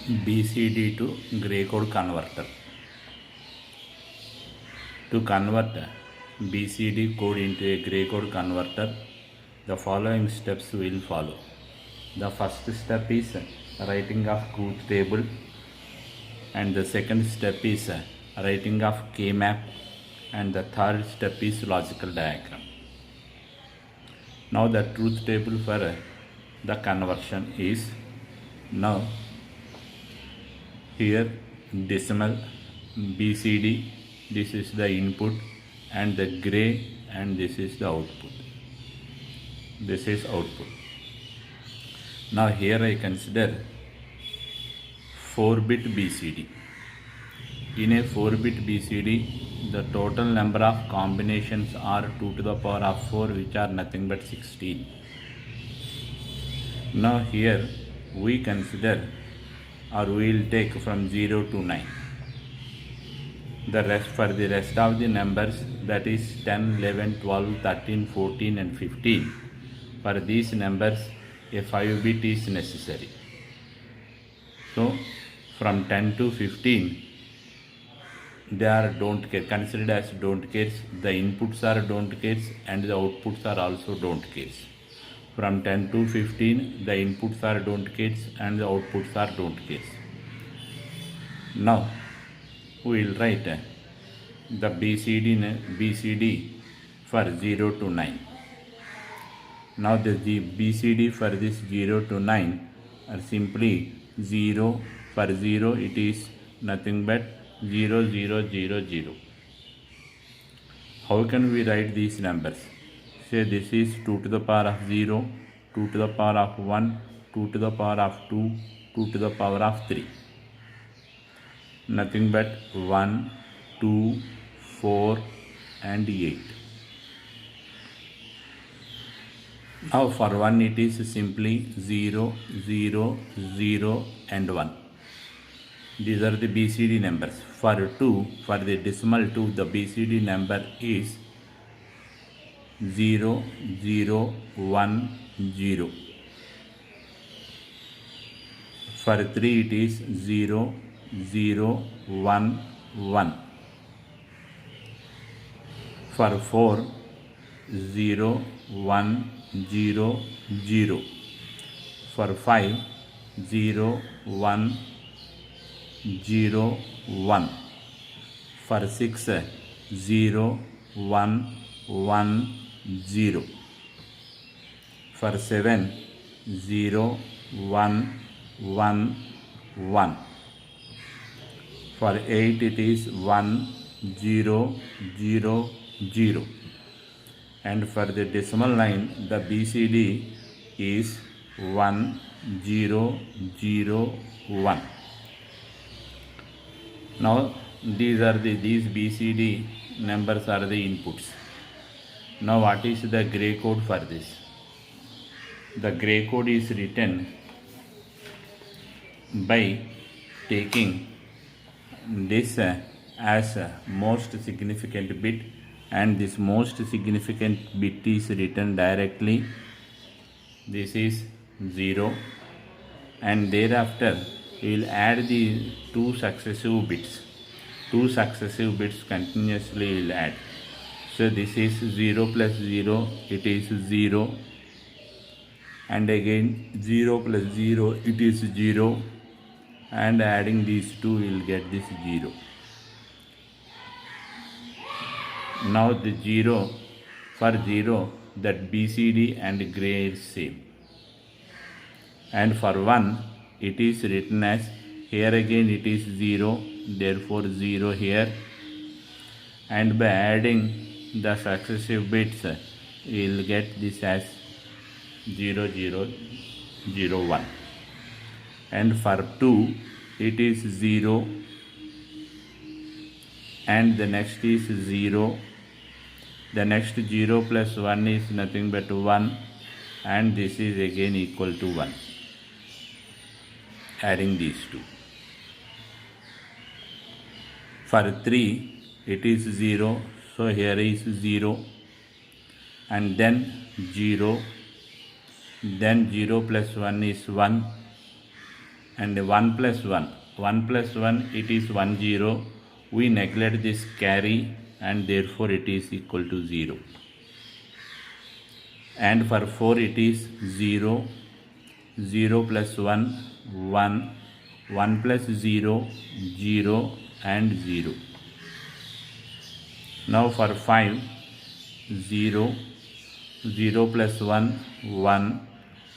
BCD to gray code converter. To convert BCD code into a gray code converter, the following steps will follow. The first step is writing of truth table, and the second step is writing of K-map, and the third step is logical diagram. Now the truth table for the conversion is, now here decimal BCD, this is the input, and the gray, and this is the output. This is output. Now here I consider 4-bit BCD. In a 4-bit BCD, the total number of combinations are 2 to the power of 4, which are nothing but 16. Now here we consider, or we will take from 0 to 9. The rest, for the rest of the numbers, that is 10, 11, 12, 13, 14 and 15. For these numbers, a 5-bit is necessary. So from 10 to 15, they are don't care, considered as don't cares. The inputs are don't cares and the outputs are also don't cares. From 10 to 15, the inputs are don't cares and the outputs are don't cares. Now we will write the BCD for 0 to 9. Now the BCD for this 0 to 9 are simply 0. For 0 it is nothing but 0, 0, 0, 0. How can we write these numbers? Say this is 2 to the power of 0, 2 to the power of 1, 2 to the power of 2, 2 to the power of 3. Nothing but 1, 2, 4 and 8. Now for 1 it is simply 0, 0, 0 and 1. These are the BCD numbers. For 2, for the decimal 2, the BCD number is 0, 0, 1, 0. For 3 it is 0, 0, 1, 1. For 4, 0, 1, 0, 0. For 5, 0, 1, 0, 1. For 6, 0, 1, 1, 0. For 7, 0, 1, 1, 1. For 8 it is 1, 0, 0, 0. And for the decimal line, the BCD is 1, 0, 0, 1. Now these BCD numbers are the inputs. Now what is the gray code for this? The gray code is written by taking this as a most significant bit, and this most significant bit is written directly. This is 0, and thereafter we will add the two successive bits. Two successive bits continuously we will add. So this is 0 plus 0, it is 0, and again 0 plus 0, it is 0, and adding these two we will get this 0. Now the 0, for 0, that BCD and gray is same. And for 1, it is written as, here again it is 0, therefore 0 here. And by adding the successive bits, we will get this as 0, 0, 0, 1. And for 2, it is 0, and the next is 0. The next 0 plus 1 is nothing but 1, and this is again equal to 1. Adding these two. For 3, it is 0, so here is 0, and then 0, then 0 plus 1 is 1, and 1 plus 1. 1 plus 1, it is 1 0. We neglect this carry and therefore it is equal to 0. And for 4 it is 0, 0 plus 1, 1, 1 plus 0, 0 and 0. Now for 5, 0, 0 plus 1, 1,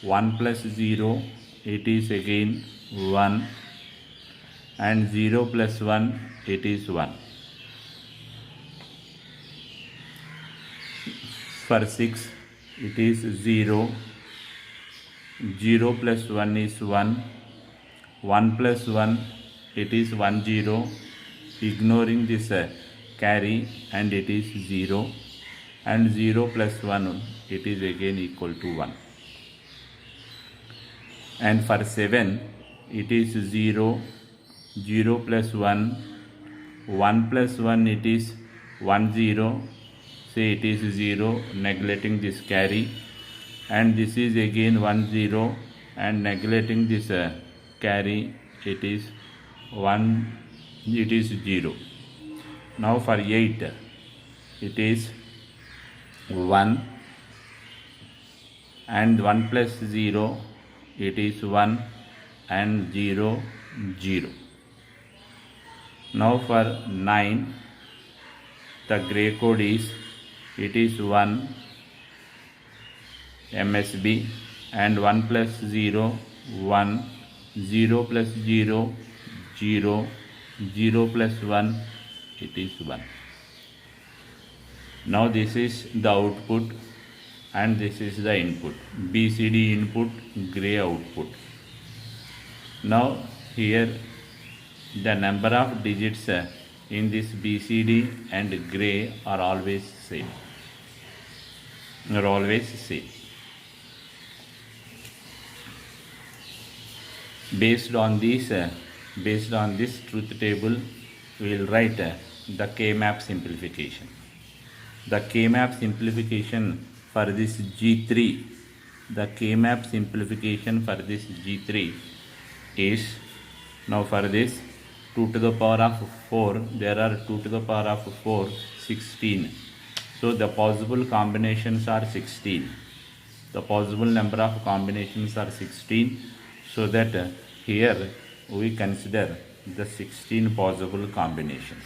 1 plus 0, it is again 1, and 0 plus 1, it is 1. For 6, it is 0, 0 plus 1 is 1, 1 plus 1, it is 1 0, ignoring this carry, and it is 0, and 0 plus 1, it is again equal to 1. And for 7, it is 0, 0 plus 1, 1 plus 1, it is 1 0, say it is 0, neglecting this carry, and this is again 1 0, and neglecting this carry, it is 1, it is 0. Now for 8, it is 1, and 1 plus 0, it is 1, and 0, 0. Now for 9, the gray code is, it is 1 MSB, and 1 plus 0, 1, 0 plus 0, 0, 0 plus 1, it is 1. Now this is the output and this is the input. BCD input, gray output. Now here the number of digits in this BCD and gray are always same. Are always same. Based on this truth table, we will write the K-map simplification. The K-map simplification for this G3, the K-map simplification for this G3 is, now for this 2 to the power of 4, there are 2 to the power of 4, 16. So the possible combinations are 16. The possible number of combinations are 16. So that here we consider the 16 possible combinations.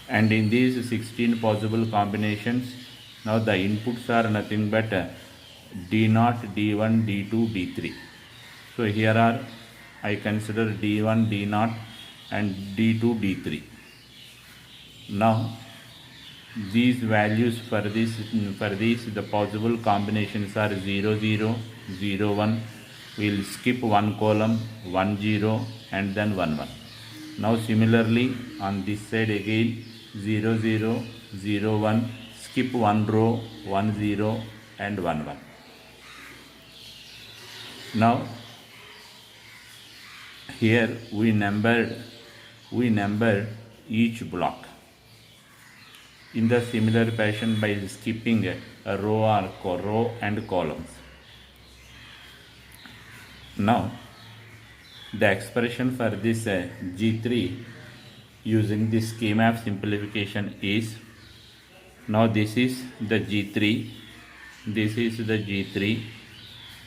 And in these 16 possible combinations, now the inputs are nothing but D0, D1, D2, D3. So here are, I consider D1, D0 and D2, D3. Now these values for these the possible combinations are 0 0, 0 1. We will skip one column, 1 0 and then 1 1. Now similarly on this side again 0 0, 0 1, skip one row, 1 0 and 1 1. Now here we numbered each block in the similar fashion by skipping a row or row and columns. Now the expression for this G3 using this K-map simplification is, now this is the G3, this is the G3.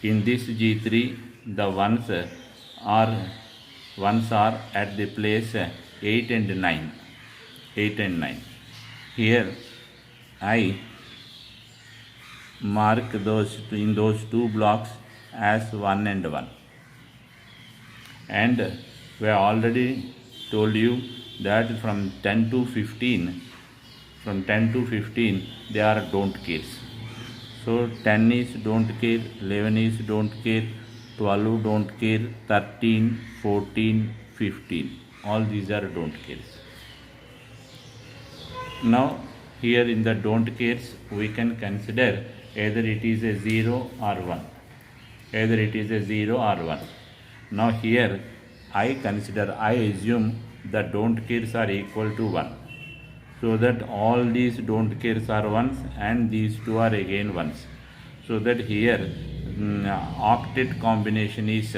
In this G3 the ones are at the place 8 and 9. 8 and 9. Here I mark those in those two blocks as 1 and 1. And we have already told you that from 10 to 15 they are don't cares. So 10 is don't care, 11 is don't care, 12 don't care, 13, 14, 15, all these are don't cares. Now here in the don't cares we can consider either it is a 0 or 1. Either it is a 0 or 1. Now here I assume the don't cares are equal to 1. So that all these don't cares are ones and these two are again ones. So that here octet combination is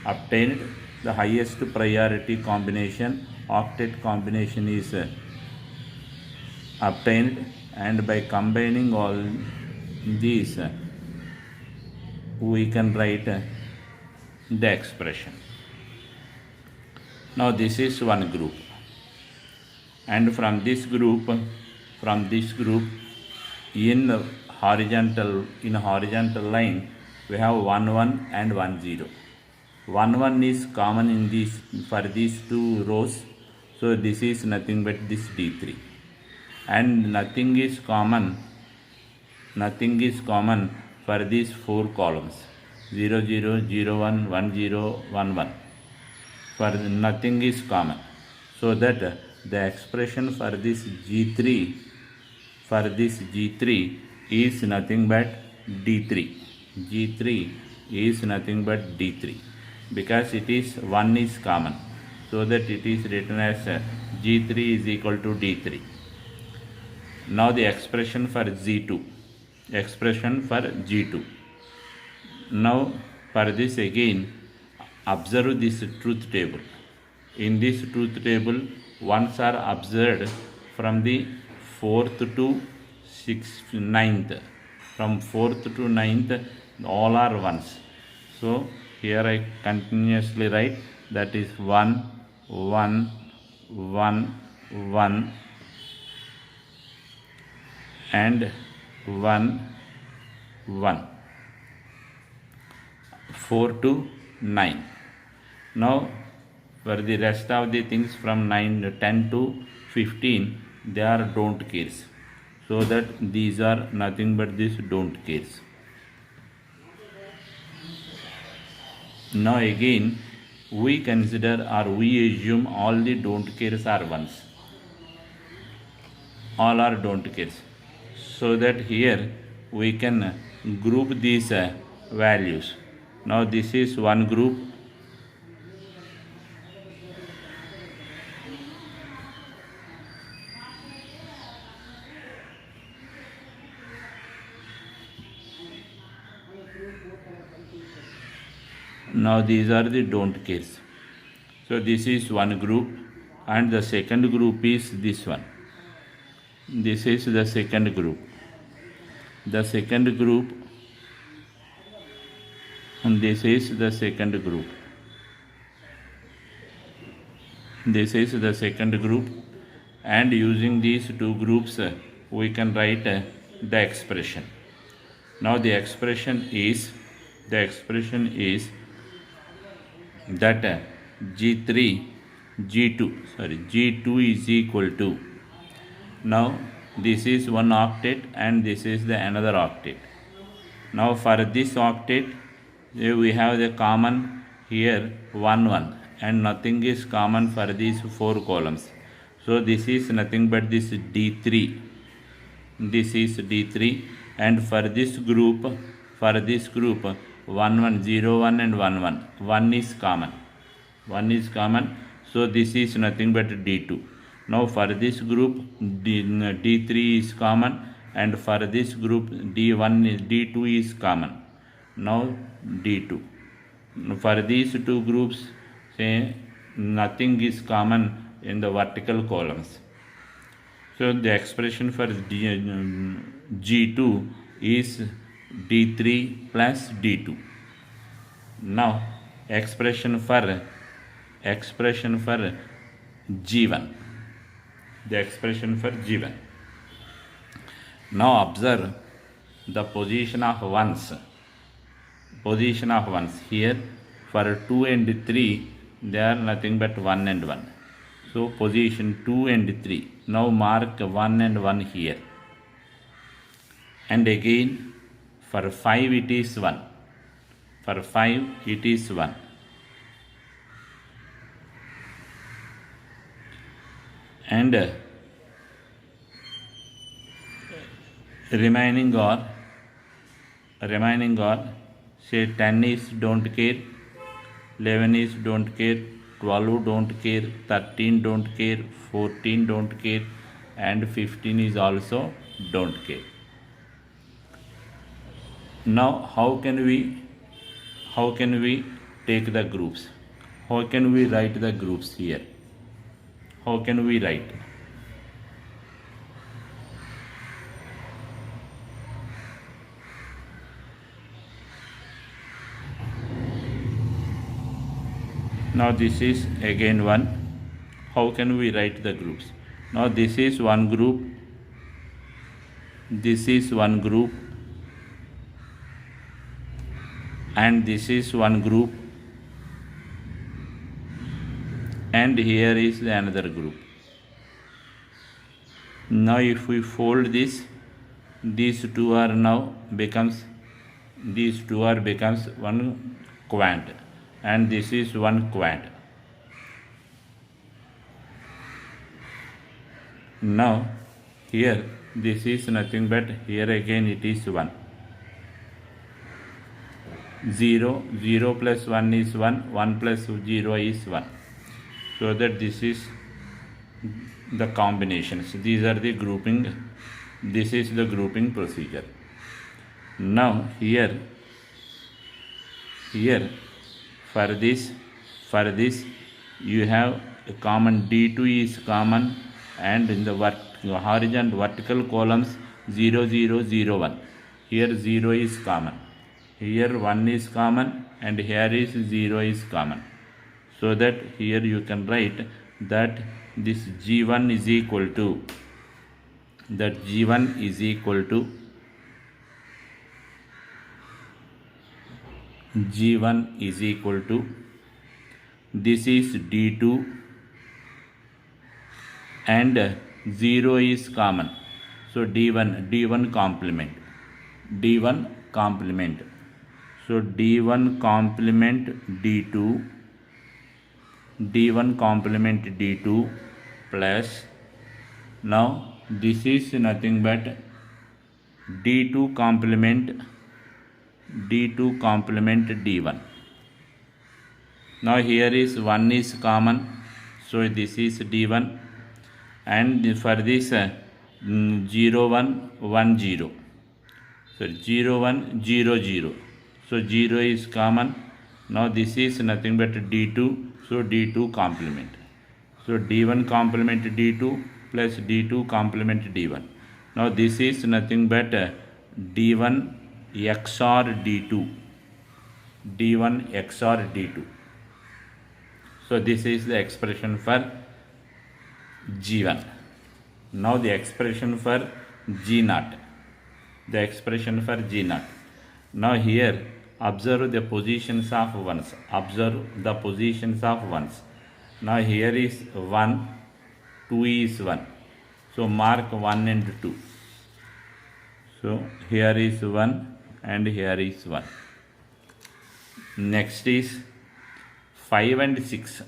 obtained the highest priority combination, octet combination is obtained, and by combining all these we can write the expression. Now this is one group, and from this group in horizontal line we have 1 1 and 1 0. 1 1 is common in this for these two rows, so this is nothing but this D3, and nothing is common for these four columns 0 0 0 1 1 0 1 1, for nothing is common, so that the expression for this G3 is nothing but D3. G3 is nothing but D3, because it is 1 is common, so that it is written as G3 is equal to D3. Now the expression for G2. Now for this again, observe this truth table. In this truth table, ones are observed from the 4th to 9th. From 4th to 9th, all are ones. So here I continuously write, that is 1 1 1 1 and 1 1, 4 to 9. Now for the rest of the things from 10 to 15, they are don't cares, so that these are nothing but this don't cares. Now again we consider, or we assume, all the don't cares are ones. All are don't cares, so that here we can group these values. Now this is one group. Now these are the don't cares. So this is one group, and the second group is this one. This is the second group. The second group, and this is the second group. This is the second group, and using these two groups we can write the expression. Now the expression is that G2 is equal to, now this is one octet and this is the another octet. Now for this octet we have the common here 1 1, and nothing is common for these four columns, so this is nothing but this D3. This is D3, and for this group 1 1 0 1 and 1 1, 1 is common, so this is nothing but D2. Now for this group D3 is common, and for this group D2 is common. Now D2. For these two groups, say nothing is common in the vertical columns. So the expression for G2 is D3 plus D2. Now expression for G1. The expression for G1. Now observe the position of ones. Here for 2 and 3, they are nothing but 1 and 1. So position 2 and 3. Now mark 1 and 1 here. And again for 5 it is 1. For 5 it is 1. And remaining are say 10 is don't care, 11 is don't care, 12 don't care, 13 don't care, 14 don't care, and 15 is also don't care. Now how can we take the groups. How can we write the groups here? How can we write? Now this is again 1. How can we write the groups? Now this is one group, this is one group, and this is one group, and here is another group. Now if we fold this, these two are now becomes one quant, and this is one quant. Now here this is nothing but, here again it is 1. 0, 0 plus 1 is 1, 1 plus 0 is 1. So that this is the combinations. These are the grouping. This is the grouping procedure. Now here for this you have a common, D2 is common, and in the horizontal vertical columns 0, 0, 0, 1. Here 0 is common, here 1 is common, and here is 0 is common. So that here you can write that this G1 is equal to, this is D2, and 0 is common, so D1 complement, so D1 complement D2 plus, now this is nothing but D2 complement D1. Now here is 1 is common, so this is D1, and for this 0, 1, 1, 0, so 0, 1, 0, 0, so 0 is common. Now this is nothing but D2, so D2 complement, so D1 complement D2 plus D2 complement D1. Now this is nothing but D1 XOR D2. So this is the expression for G1. Now the expression for G0. Now here observe the positions of ones. Now here is 1, 2 is 1. So mark 1 and 2. So here is 1 and here is 1. Next is 5 and 6.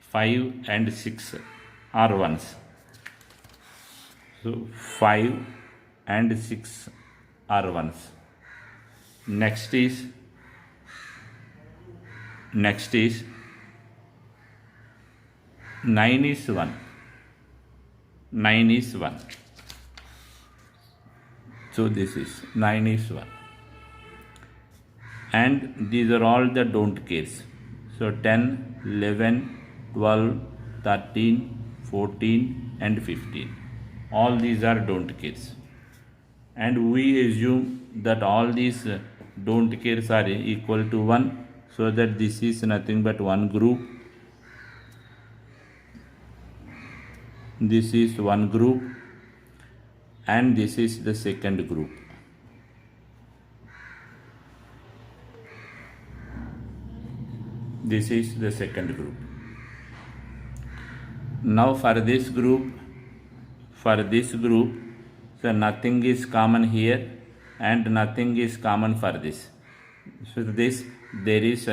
5 and 6 are ones. So 5 and 6 are ones. Next is 9 is 1. 9 is 1. So this is 9 is 1. And these are all the don't cares. So 10, 11, 12, 13, 14 and 15. All these are don't cares. And we assume that all these don't cares are equal to 1. So that this is nothing but one group. This is one group. And this is the second group. This is the second group. Now for this group, so nothing is common here and nothing is common for this. So this, there is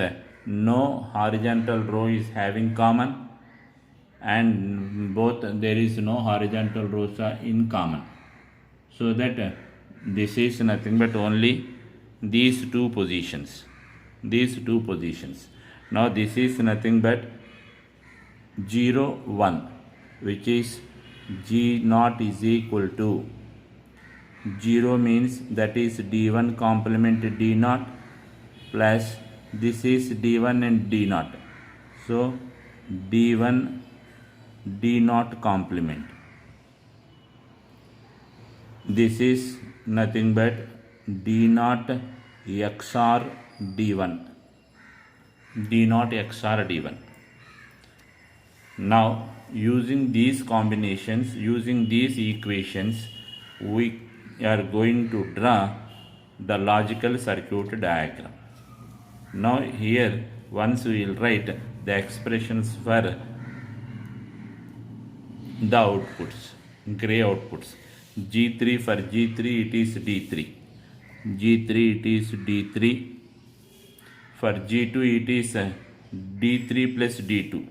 no horizontal row is having common, and both there is no horizontal rows are in common. So that this is nothing but only these two positions. Now this is nothing but 0, 1, which is G0 is equal to 0 means that is D1 complement D0 plus this is D1 and D0. So D1 D0 complement. This is nothing but D0 XOR D1. D0 XOR D1. Now using these combinations, using these equations, we are going to draw the logical circuit diagram. Now here once we will write the expressions for the outputs, gray outputs. G3, for G3 it is D3. G3 it is D3. For G2 it is D3 plus D2.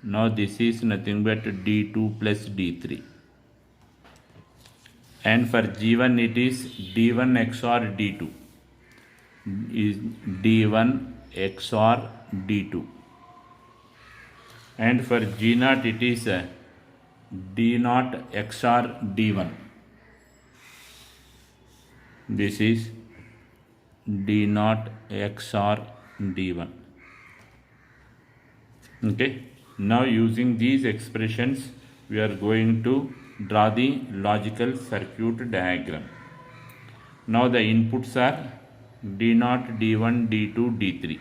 Now this is nothing but D2 plus D3. And for G1 it is D1 XOR D2. Is D1 XOR D2. And for G0 it is D0 XOR D1. This is D0 XOR D1. Okay. Now using these expressions we are going to draw the logical circuit diagram. Now the inputs are D0, D1, D2, D3.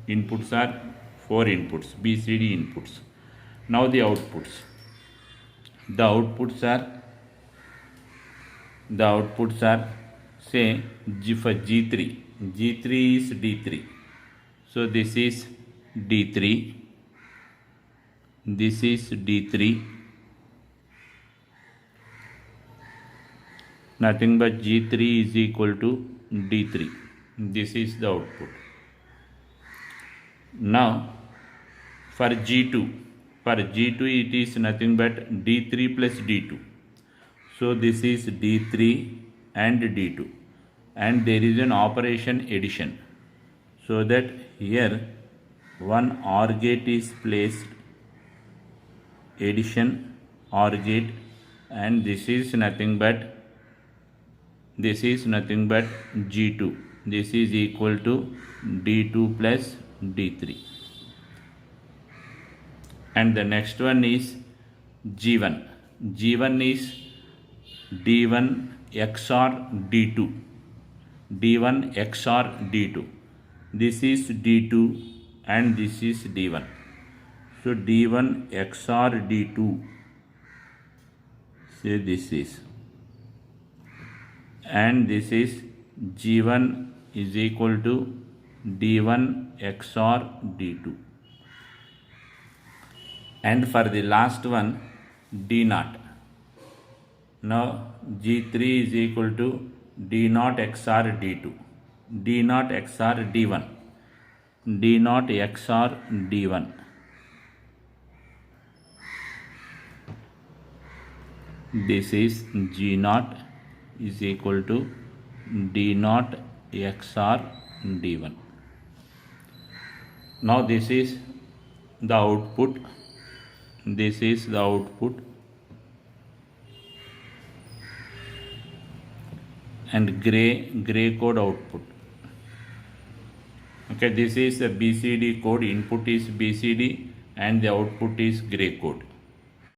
Inputs are 4 inputs, BCD inputs. Now the outputs. The outputs are say for G3. G3 is D3. So this is D3. This is D3. Nothing but G3 is equal to D3. This is the output. Now for G2 it is nothing but D3 plus D2. So this is D3 and D2, and there is an operation addition, so that here one OR gate is placed, addition OR gate, and this is nothing but G2. This is equal to D2 plus D3. And the next one is G1. G1 is D1 XOR D2. D1 XOR D2. This is D2 and this is D1. So D1 XOR D2, say this is, and this is G1 is equal to D1 XOR D2. And for the last one, D0. Now G3 is equal to D0 XOR D2. D0 XOR D1. D0 XOR D1. This is G0 is equal to D0 XOR D1. Now this is the output. This is the output, and gray code output. Okay, this is a BCD code. Input is BCD and the output is gray code.